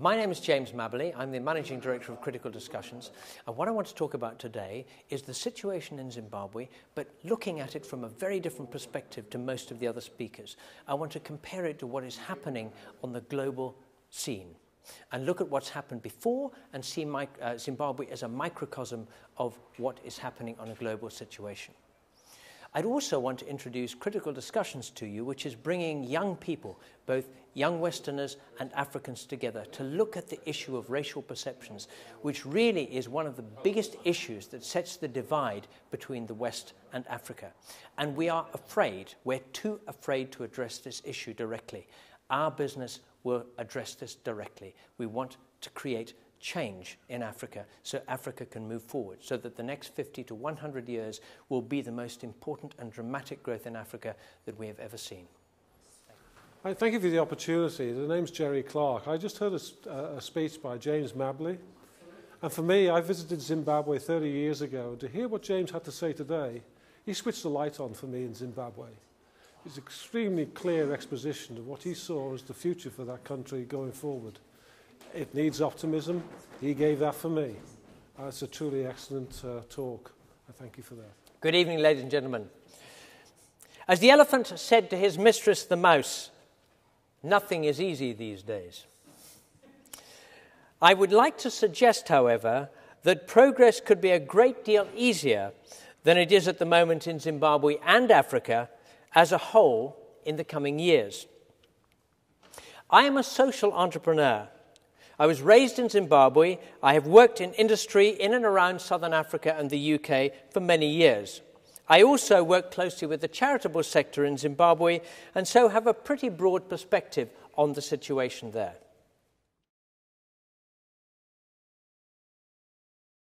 My name is James Maberly. I'm the Managing Director of Critical Discussions, and what I want to talk about today is the situation in Zimbabwe, but looking at it from a very different perspective to most of the other speakers. I want to compare it to what is happening on the global scene and look at what's happened before and see Zimbabwe as a microcosm of what is happening on a global situation. I'd also want to introduce Critical Discussions to you, which is bringing young people, both young Westerners and Africans together, to look at the issue of racial perceptions, which really is one of the biggest issues that sets the divide between the West and Africa. And we are afraid, we're too afraid to address this issue directly. Our business will address this directly. We want to create change in Africa so Africa can move forward, so that the next 50 to 100 years will be the most important and dramatic growth in Africa that we have ever seen. Thank you for the opportunity. The name's Jerry Clark. I just heard a speech by James Maberly, and for me, I visited Zimbabwe 30 years ago. To hear what James had to say today, he switched the light on for me in Zimbabwe. It's extremely clear exposition of what he saw as the future for that country going forward. It needs optimism. He gave that for me. It's a truly excellent talk. I thank you for that. Good evening, ladies and gentlemen. As the elephant said to his mistress, the mouse, nothing is easy these days. I would like to suggest, however, that progress could be a great deal easier than it is at the moment in Zimbabwe and Africa as a whole in the coming years. I am a social entrepreneur. I was raised in Zimbabwe. I have worked in industry in and around Southern Africa and the UK for many years. I also work closely with the charitable sector in Zimbabwe and so have a pretty broad perspective on the situation there.